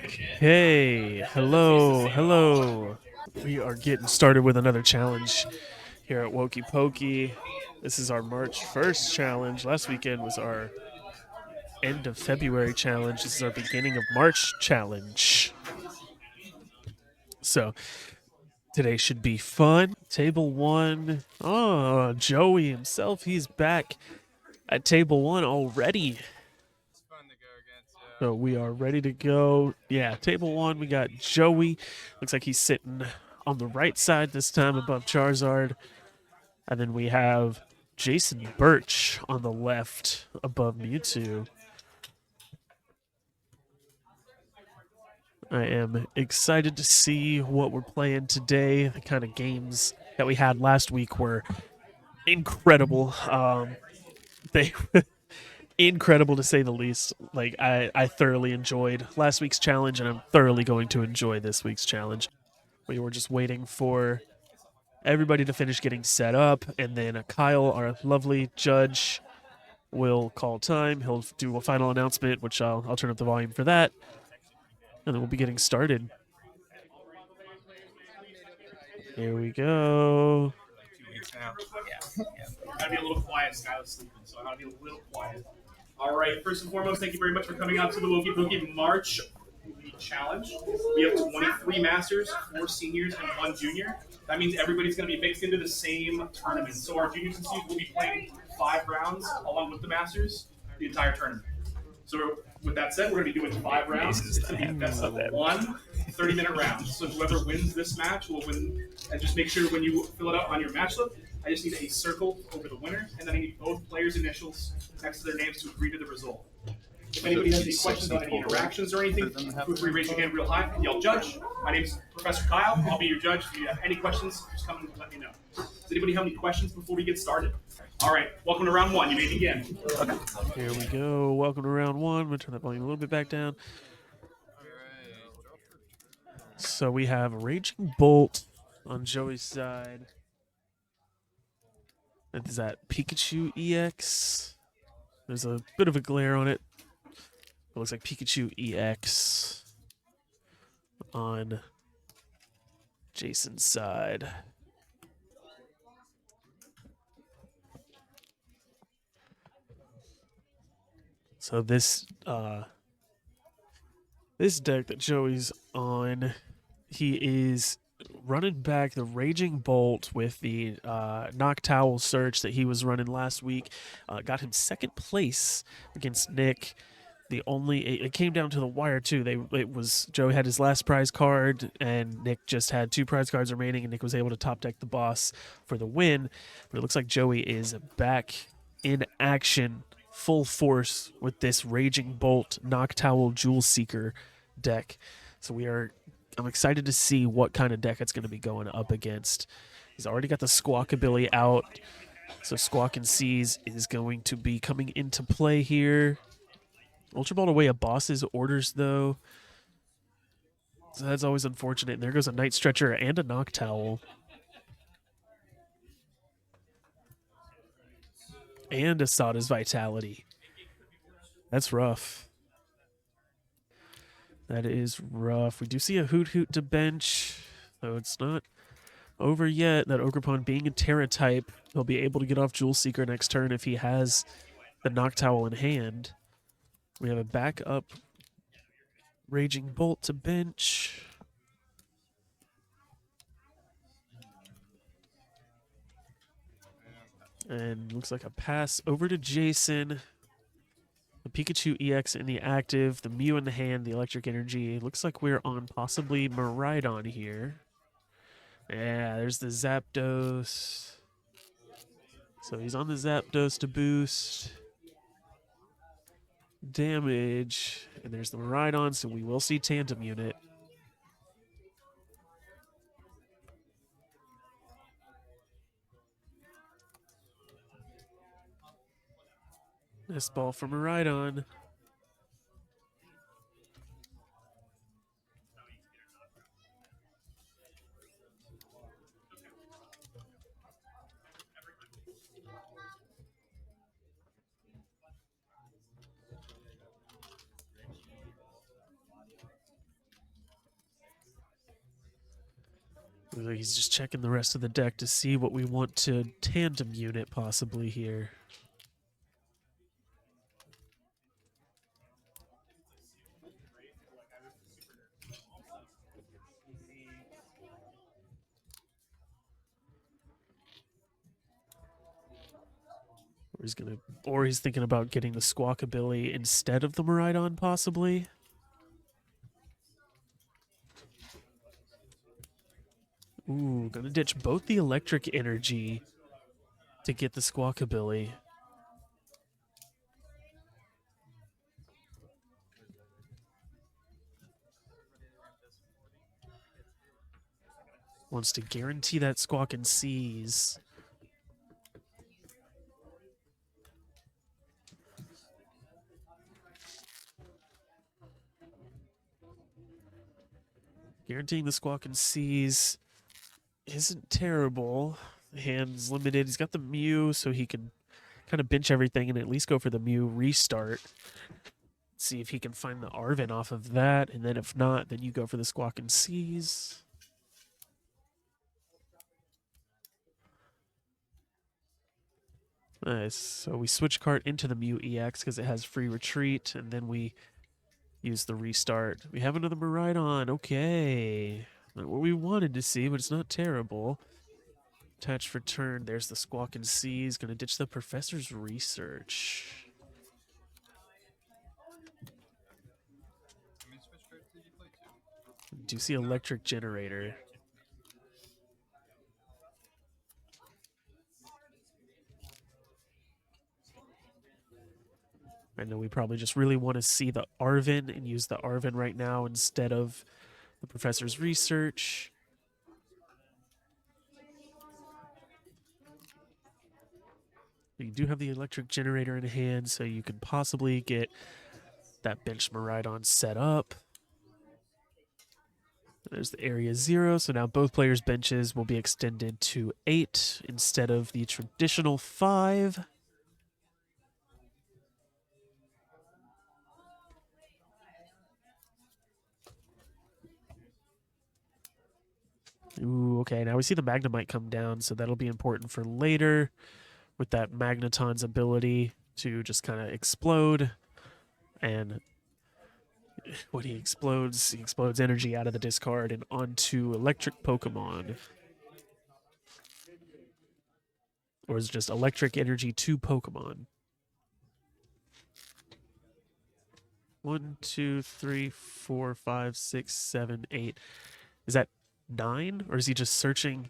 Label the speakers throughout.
Speaker 1: Okay, hello. We are getting started with another challenge here at Woké Poké. This is our March 1st challenge. Last weekend was our end of February challenge. This is our beginning of March challenge. So today should be fun. Table 1. Oh, Joey himself, he's back at table 1 already. So we are ready to go. Yeah, table 1, we got Joey. Looks like he's sitting on the right side this time above Charizard. And then we have Jason Birch on the left above Mewtwo. I am excited to see what we're playing today. The kind of games that we had last week were incredible. They incredible to say the least. Like I thoroughly enjoyed last week's challenge, and I'm thoroughly going to enjoy this week's challenge. We were just waiting for everybody to finish getting set up, and then Kyle, our lovely judge, will call time. He'll do a final announcement, which I'll turn up the volume for that, and then we'll be getting started. Here we go.
Speaker 2: Gotta be a little quiet. Skylar's sleeping, so I gotta be a little quiet. All right. First and foremost, thank you very much for coming out to the Woké Poké March Challenge. We have 23 Masters, 4 Seniors, and 1 Junior. That means everybody's going to be mixed into the same tournament. So our Juniors and Seniors will be playing 5 rounds along with the Masters the entire tournament. So with that said, we're going to be doing 5 rounds. It's going to be best of 1 30-minute round. So whoever wins this match will win. And just make sure when you fill it out on your match slip, I just need a circle over the winner, and then I need both players' initials next to their names to agree to the result. If anybody has any questions on any interactions or anything, feel free to raise your hand real high and yell judge. My name is Professor Kyle. I'll be your judge. If you have any questions, just come and let me know. Does anybody have any questions before we get started? All right, welcome to round 1. You may begin.
Speaker 1: Here we go. Welcome to round 1. I'm going to turn that volume a little bit back down. So we have Raging Bolt on Joey's side. Is that Pikachu EX? There's a bit of a glare on it. It looks like Pikachu EX on Jason's side. So this deck that Joey's on, he is running back the Raging Bolt with the Noctowl search that he was running last week. Got him second place against Nick. It came down to the wire too. Joey had his last prize card, and Nick just had 2 prize cards remaining, and Nick was able to top deck the boss for the win. But it looks like Joey is back in action, full force with this Raging Bolt Noctowl Jewel Seeker deck. So I'm excited to see what kind of deck it's going to be going up against. He's already got the Squawkabilly out, so Squawk and Seize is going to be coming into play here. Ultra Ball away a boss's orders, though. So that's always unfortunate. And there goes a Night Stretcher and a Noctowl. And a Sada's Vitality. That's rough. That is rough. We do see a Hoot Hoot to bench, though it's not over yet. That Ogerpon being a Terra type, he'll be able to get off Jewel Seeker next turn if he has the Noctowl in hand. We have a backup Raging Bolt to bench. And looks like a pass over to Jason. The Pikachu EX in the active, the Mew in the hand, the Electric Energy. Looks like we're on possibly Miraidon here. Yeah, there's the Zapdos. So he's on the Zapdos to boost damage. And there's the Miraidon, so we will see Tandem Unit. Nice ball from Miraidon. He's just checking the rest of the deck to see what we want to tandem unit possibly here. Or he's thinking about getting the Squawkabilly instead of the Miraidon, possibly. Ooh, gonna ditch both the electric energy to get the Squawkabilly. Wants to guarantee that Squawk and Seize. Guaranteeing the Squawk and Seize isn't terrible. The hand's limited. He's got the Mew, so he can kind of bench everything and at least go for the Mew restart. See if he can find the Arven off of that, and then if not, then you go for the Squawk and Seize. Nice. So we switch cart into the Mew EX because it has free retreat, and then we use the restart. We have another Miraidon. Okay. Not what we wanted to see, but it's not terrible. Attach for turn. There's the Squawk and Seize. Gonna ditch the Professor's Research. Do you see Electric Generator? I know we probably just really want to see the Arven and use the Arven right now instead of the Professor's Research. You do have the Electric Generator in hand, so you could possibly get that bench Miraidon set up. There's the area 0, so now both players' benches will be extended to 8 instead of the traditional 5. Ooh, okay, now we see the Magnemite come down, so that'll be important for later with that Magneton's ability to just kind of explode. And when he explodes energy out of the discard and onto electric Pokemon. Or is it just electric energy to Pokemon? 1, 2, 3, 4, 5, 6, 7, 8. Is that 9? Or is he just searching?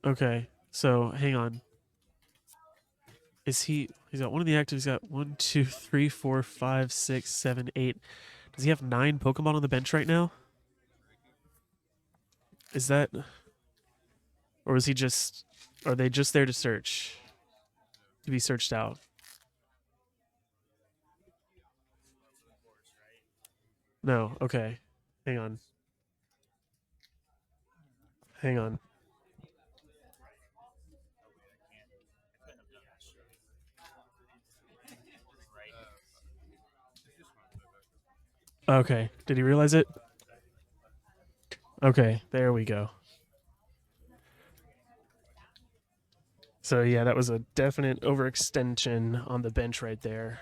Speaker 1: Okay, so hang on. He's got one of the actives. He's got 1, 2, 3, 4, 5, 6, 7, 8. Does he have 9 Pokemon on the bench right now? Is that, or is he just, are they just there to search? To be searched out? No, okay. Hang on. Hang on. Okay, did he realize it? Okay, there we go. So yeah, that was a definite overextension on the bench right there.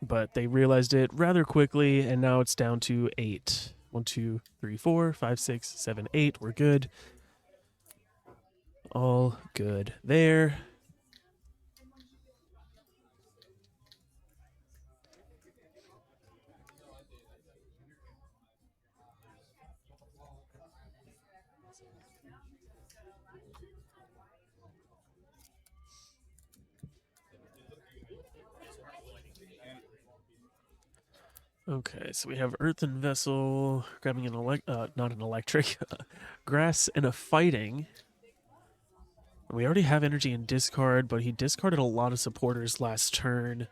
Speaker 1: But they realized it rather quickly, and now it's down to 8. 1, 2, 3, 4, 5, 6, 7, 8. We're good. All good there. Okay, so we have Earthen Vessel grabbing an not an electric, grass and a fighting. We already have energy in discard, but he discarded a lot of supporters last turn.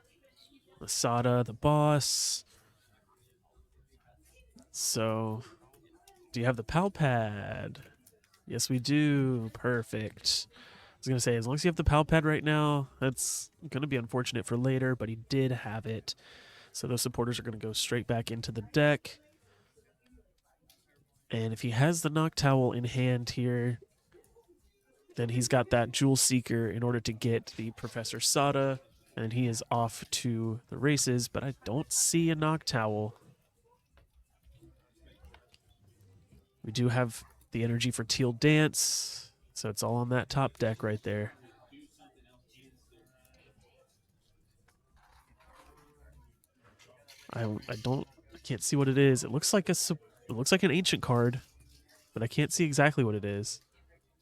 Speaker 1: Masada, the boss. So, do you have the Pal Pad? Yes, we do. Perfect. I was going to say, as long as you have the Pal Pad right now, that's going to be unfortunate for later, but he did have it. So those supporters are going to go straight back into the deck. And if he has the Noctowl in hand here, then he's got that Jewel Seeker in order to get the Professor Sada, and he is off to the races, but I don't see a Noctowl. We do have the energy for Teal Dance, so it's all on that top deck right there. I can't see what it is. It looks like an ancient card, but I can't see exactly what it is.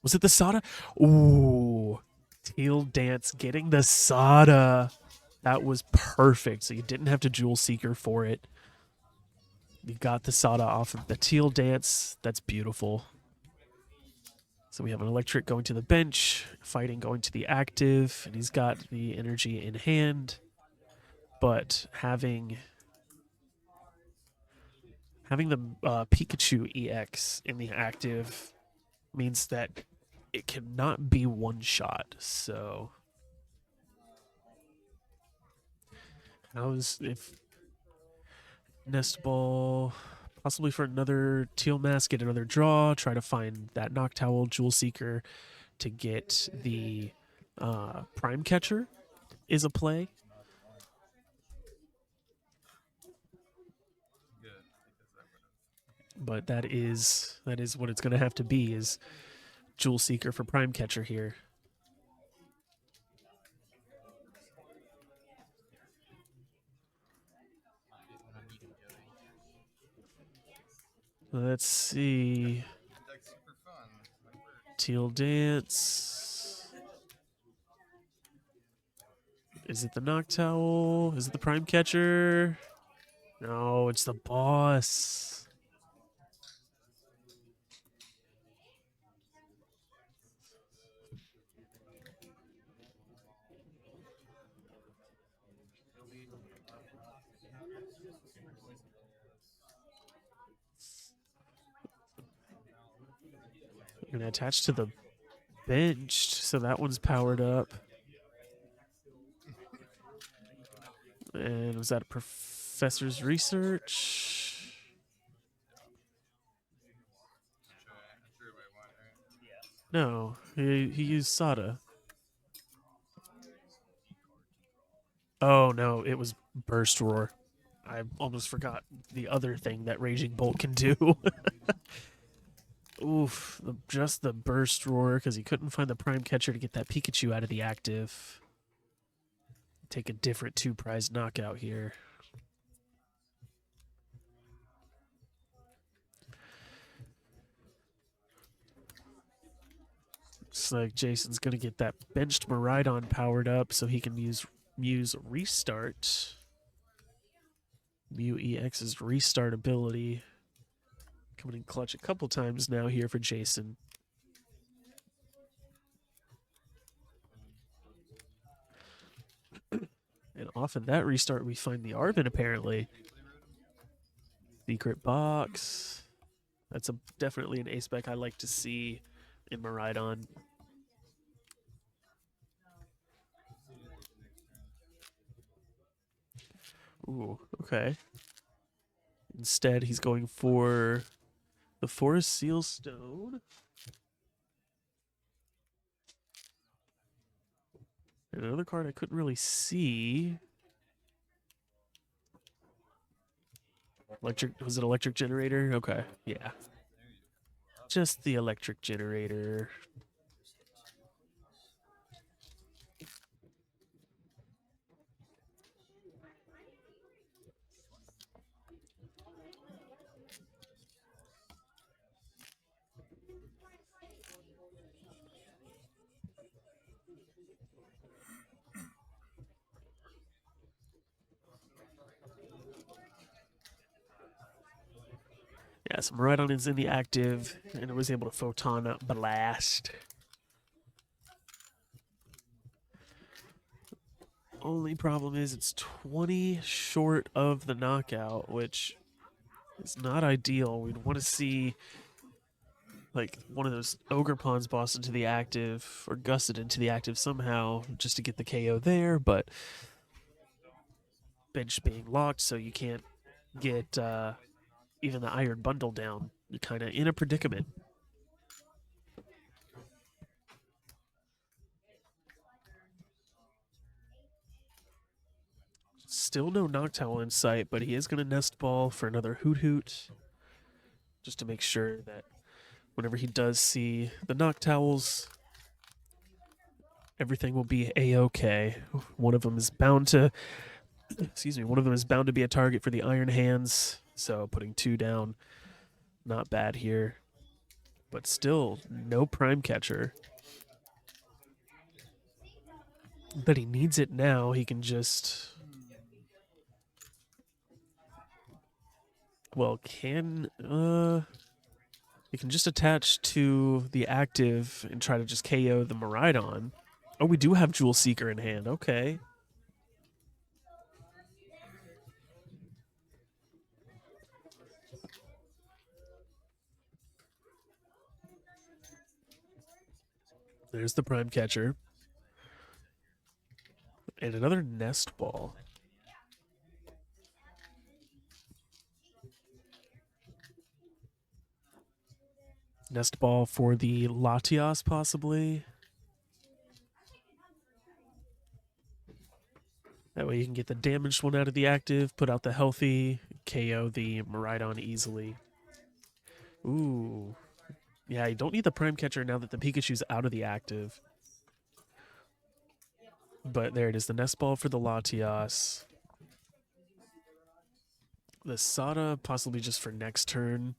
Speaker 1: Was it the Sada? Ooh, Teal Dance getting the Sada. That was perfect. So you didn't have to Jewel Seeker for it. You got the Sada off of the Teal Dance. That's beautiful. So we have an electric going to the bench, fighting going to the active, and he's got the energy in hand. But having the Pikachu EX in the active means that it cannot be one shot. So if Nest Ball, possibly for another Teal Mask, get another draw, try to find that Noctowl Jewel Seeker to get the Prime Catcher is a play. But that is what it's going to have to be, is Jewel Seeker for Prime Catcher here. Let's see. Teal Dance. Is it the Noctowl? Is it the Prime Catcher? No, it's the boss. Going to attach to the bench, so that one's powered up. And was that a Professor's Research? No, he used Sada. Oh no, it was Burst Roar. I almost forgot the other thing that Raging Bolt can do. Oof, just the Burst Roar, because he couldn't find the Prime Catcher to get that Pikachu out of the active. Take a different 2-prize knockout here. Looks like Jason's going to get that benched Miraidon powered up so he can use Restart. Mew EX's Restart ability. Coming in clutch a couple times now here for Jason. And off of that restart, we find the Arvin, apparently. Secret Box. That's definitely an ace-spec I like to see in Miraidon. Ooh, okay. Instead, he's going for the Forest Seal Stone. And another card I couldn't really see. Was it Electric Generator? Okay, yeah. Just the Electric Generator. Yeah, so Miraidon is in the active, and it was able to Photon Blast. Only problem is it's 20 short of the knockout, which is not ideal. We'd want to see like one of those Ogre-Pons boss into the active, or Gusset into the active somehow, just to get the KO there, but bench being locked, so you can't get even the iron bundle down. You're kind of in a predicament. Still no Noctowl in sight, but he is going to nest ball for another Hoot Hoot, just to make sure that whenever he does see the Noctowls, everything will be a-okay. One of them is bound to, excuse me, one of them is bound to be a target for the Iron Hands. So putting 2 down, not bad here, but still no Prime Catcher. But he needs it now. He can just, well, he can just attach to the active and try to just KO the Miraidon. Oh, we do have Jewel Seeker in hand. Okay. There's the Prime Catcher. And another Nest Ball. Nest Ball for the Latias, possibly. That way you can get the damaged one out of the active, put out the healthy, KO the Miraidon easily. Ooh. Yeah, you don't need the Prime Catcher now that the Pikachu's out of the active. But there it is, the Nest Ball for the Latias. The Sada possibly just for next turn,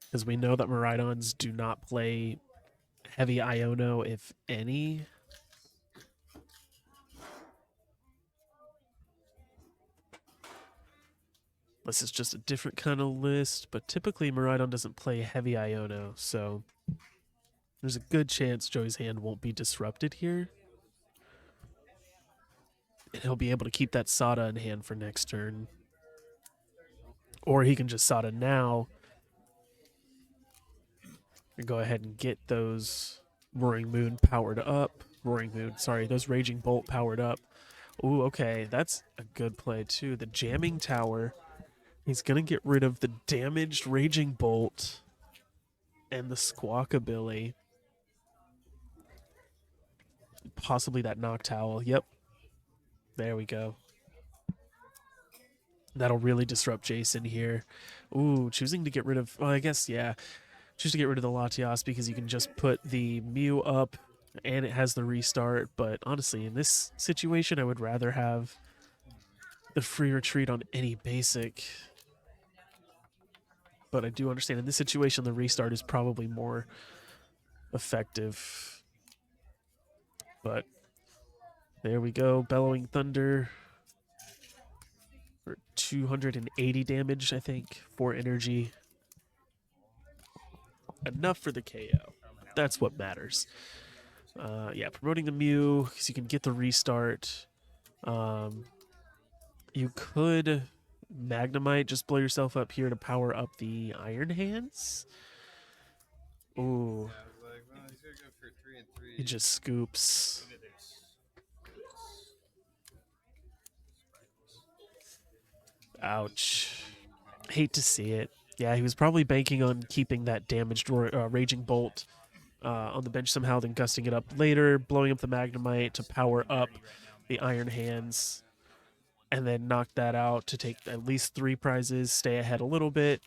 Speaker 1: because we know that Miraidons do not play heavy Iono, if any. This is just a different kind of list, but typically Miraidon doesn't play heavy Iono, so there's a good chance Joey's hand won't be disrupted here. And he'll be able to keep that Sada in hand for next turn. Or he can just Sada now and go ahead and get those Roaring Moon powered up. Those Raging Bolt powered up. Ooh, okay, that's a good play too. The Jamming Tower. He's going to get rid of the damaged Raging Bolt and the Squawkabilly. Possibly that Noctowl. Yep. There we go. That'll really disrupt Jason here. Ooh, choosing to get rid of... Well, I guess, yeah. Choose to get rid of the Latias because you can just put the Mew up and it has the restart. But honestly, in this situation, I would rather have the free retreat on any basic. But I do understand in this situation, the restart is probably more effective. But there we go. Bellowing Thunder for 280 damage, I think, 4 energy. Enough for the KO. That's what matters. Yeah, promoting the Mew because you can get the restart. You could Magnemite, just blow yourself up here to power up the Iron Hands. Ooh. He just scoops. Ouch. Hate to see it. Yeah, he was probably banking on keeping that damaged Raging Bolt on the bench somehow, then gusting it up later, blowing up the Magnemite to power up the Iron Hands, and then knock that out to take at least 3 prizes, stay ahead a little bit.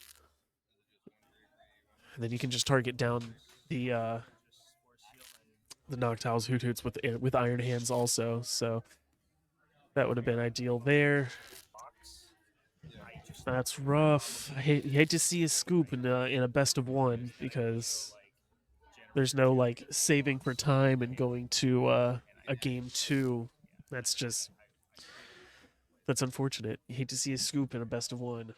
Speaker 1: And then you can just target down the Noctowl's Hoot Hoots with Iron Hands also, so that would have been ideal there. That's rough. You hate to see a scoop in a best of 1 because there's no like saving for time and going to a game 2. That's unfortunate. You hate to see a scoop in a best of 1.